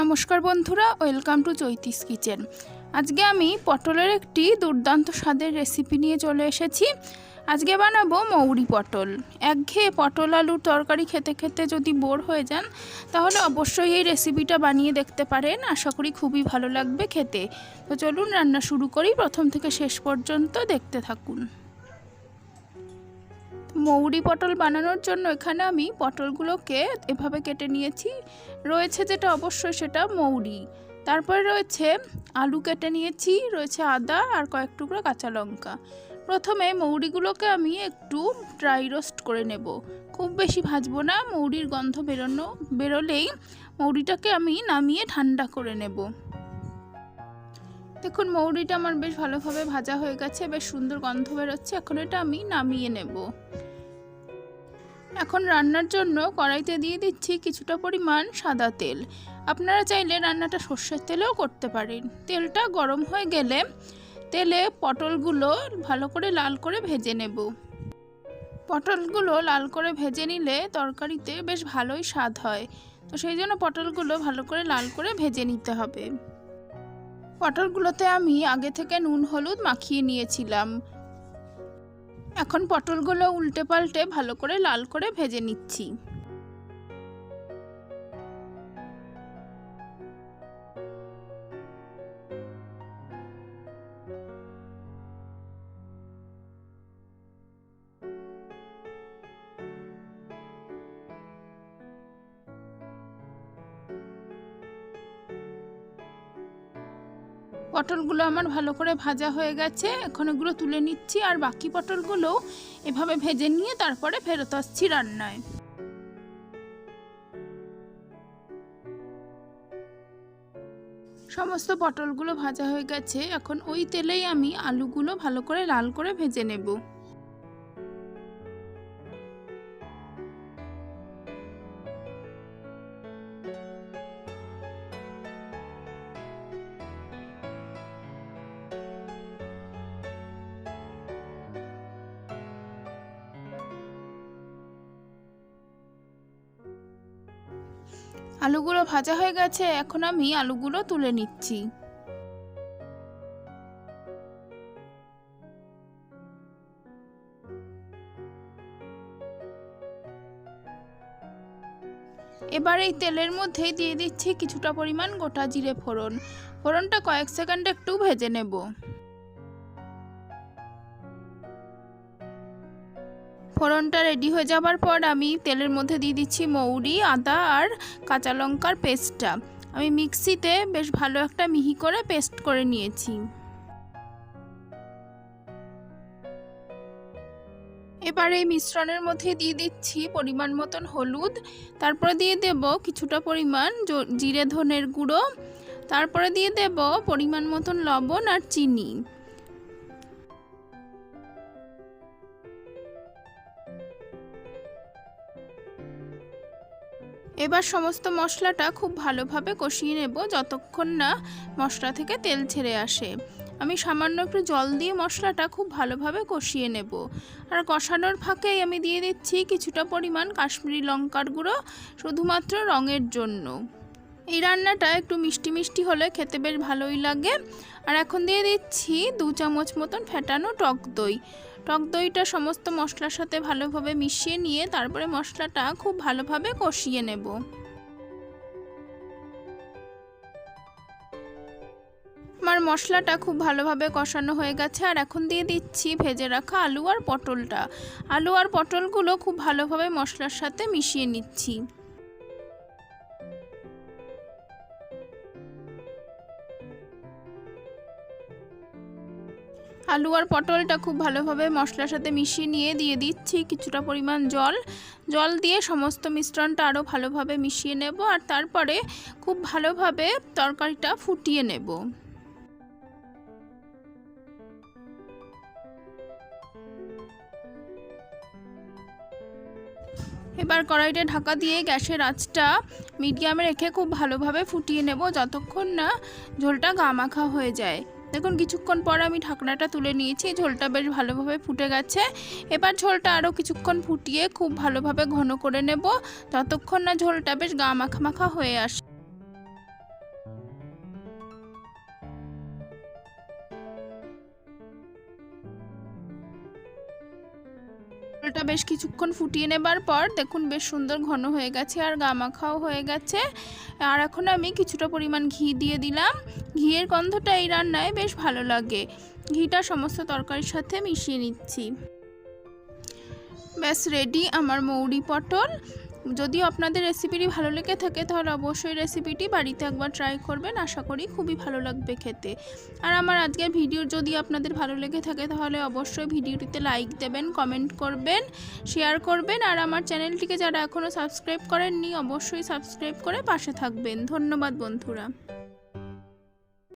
নমস্কার বন্ধুরা, welcome to চৈতিস kitchen. আজকে আমি পটলের একটি দুর্দান্ত স্বাদের রেসিপি নিয়ে চলে এসেছি। আজকে বানাবো মৌরি পটল। একঘেয়ে পটল আলুর তরকারি খেতে খেতে যদি বোর হয়ে যান তাহলে অবশ্যই এই রেসিপিটা বানিয়ে দেখতে পারেন। আশা করি খুবই ভালো লাগবে খেতে। তো চলুন রান্না শুরু করি, প্রথম থেকে শেষ পর্যন্ত দেখতে থাকুন। মৌরি পটল বানানোর জন্য এখানে আমি পটলগুলোকে এভাবে কেটে নিয়েছি। রয়েছে যেটা অবশ্যই সেটা মৌরি, তারপরে রয়েছে আলু কেটে নিয়েছি, রয়েছে আদা আর কয়েক টুকরো কাঁচা লঙ্কা। প্রথমে মৌরিগুলোকে আমি একটু ড্রাই রোস্ট করে নেব, খুব বেশি ভাজবো না। মৌরির গন্ধ বেরোলেই মৌরিটাকে আমি নামিয়ে ঠান্ডা করে নেব। দেখুন মৌরিটা আমার বেশ ভালোভাবে ভাজা হয়ে গেছে, বেশ সুন্দর গন্ধ বেরোচ্ছে। এখন এটা আমি নামিয়ে নেব। এখন রান্নার জন্য কড়াইতে দিয়ে দিচ্ছি কিছুটা পরিমাণ সাদা তেল। আপনারা চাইলে রান্নাটা সর্ষের তেলেও করতে পারেন। তেলটা গরম হয়ে গেলে তেলে পটলগুলো ভালো করে লাল করে ভেজে নেব। পটলগুলো লাল করে ভেজে নিলে তরকারিতে বেশ ভালোই স্বাদ হয়, তো সেই জন্য পটলগুলো ভালো করে লাল করে ভেজে নিতে হবে। পটলগুলোতে আমি আগে থেকে নুন হলুদ মাখিয়ে নিয়েছিলাম। এখন পটলগুলো উল্টে পাল্টে ভালো করে লাল করে ভেজে নিচ্ছি। পটলগুলো আমার ভালো করে ভাজা হয়ে গেছে, এখন এগুলো তুলে নিচ্ছি। আর বাকি পটলগুলো এভাবে ভেজে নিয়ে তারপরে ফেরত আসছি রান্নায়। সমস্ত পটলগুলো ভাজা হয়ে গেছে, এখন ওই তেলেই আমি আলুগুলো ভালো করে লাল করে ভেজে নেব। আলুগুলো ভাজা হয়ে গেছে, এখন আমি আলুগুলো তুলে নিচ্ছি। এবার এই তেলের মধ্যে দিয়ে দিচ্ছি কিছুটা পরিমাণ গোটা জিরে ফোড়ন। ফোড়নটা কয়েক সেকেন্ড একটু ভেজে নেব। ফোড়নটা রেডি হয়ে যাবার পর আমি তেলের মধ্যে দিয়ে দিচ্ছি মৌরি, আদা আর কাঁচা লঙ্কার পেস্টটা। আমি মিক্সিতে বেশ ভালো একটা মিহি করে পেস্ট করে নিয়েছি। এবার এই মিশ্রণের মধ্যে দিয়ে দিচ্ছি পরিমাণ মতন হলুদ, তারপরে দিয়ে দেব কিছুটা পরিমাণ জিরে ধনের গুঁড়ো, তারপরে দিয়ে দেব পরিমাণ মতন লবণ আর চিনি। এবার সমস্ত মশলাটা খুব ভালোভাবে কষিয়ে নেব যতক্ষণ না মশলা থেকে তেল ছেড়ে আসে। আমি সামান্য একটু জল দিয়ে মশলাটা খুব ভালোভাবে কষিয়ে নেব। আর কষানোর ফাঁকেই আমি দিয়ে দিচ্ছি কিছুটা পরিমাণ কাশ্মীরি লঙ্কার গুঁড়ো, শুধুমাত্র রঙের জন্য। এই রান্নাটা একটু মিষ্টি মিষ্টি হলে খেতে বেশ ভালোই লাগে। আর এখন দিয়ে দিচ্ছি 2 চামচ মতন ফেটানো টক দই। টক দইটা সমস্ত মশলার সাথে ভালোভাবে মিশিয়ে নিয়ে তারপরে মশলাটা খুব ভালোভাবে কষিয়ে নেব। আমার মশলাটা খুব ভালোভাবে কষানো হয়ে গেছে, আর এখন দিয়ে দিচ্ছি ভেজে রাখা আলু আর পটলটা। আলু আর পটলগুলো খুব ভালোভাবে মশলার সাথে মিশিয়ে নিচ্ছি। আলু আর পটলটা খুব ভালোভাবে মশলার সাথে মিশিয়ে নিয়ে দিয়ে দিচ্ছি কিছুটা পরিমাণ জল দিয়ে সমস্ত মিশ্রণটা আরও ভালোভাবে মিশিয়ে নেব। আর তারপরে খুব ভালোভাবে তরকারিটা ফুটিয়ে নেব। এবার কড়াইটা ঢাকা দিয়ে গ্যাসের আঁচটা মিডিয়ামে রেখে খুব ভালোভাবে ফুটিয়ে নেব যতক্ষণ না ঝোলটা গামাখা হয়ে যায়। দেখুন কিছুক্ষণ পর আমি ঢাকনাটা তুলে নিয়েছি, ঝোলটা বেশ ভালোভাবে ফুটে গেছে। এবার ঝোলটা আরও কিছুক্ষণ ফুটিয়ে খুব ভালোভাবে ঘন করে নেব ততক্ষণ না ঝোলটা বেশ গা মাখা মাখা হয়ে আসে। ঝোলটা বেশ কিছুক্ষণ ফুটিয়ে নেবার পর দেখুন বেশ সুন্দর ঘন হয়ে গেছে আর গামাখাও হয়ে গেছে। আর এখন আমি কিছুটা পরিমাণ ঘি দিয়ে দিলাম। ঘিয়ের গন্ধটা এই রান্নায় বেশ ভালো লাগে। ঘিটা সমস্ত তরকারির সাথে মিশিয়ে নিচ্ছি। ব্যাস রেডি আমার মৌরি পটল। যদি আপনাদের রেসিপিটি ভালো লেগে থাকে তাহলে অবশ্যই রেসিপিটি বাড়িতে একবার ট্রাই করবেন, আশা করি খুবই ভালো লাগবে খেতে। আর আমার আজকের ভিডিও যদি আপনাদের ভালো লেগে থাকে তাহলে অবশ্যই ভিডিওটিতে লাইক দেবেন, কমেন্ট করবেন, শেয়ার করবেন। আর আমার চ্যানেলটিকে যারা এখনও সাবস্ক্রাইব করেননি অবশ্যই সাবস্ক্রাইব করে পাশে থাকবেন। ধন্যবাদ বন্ধুরা।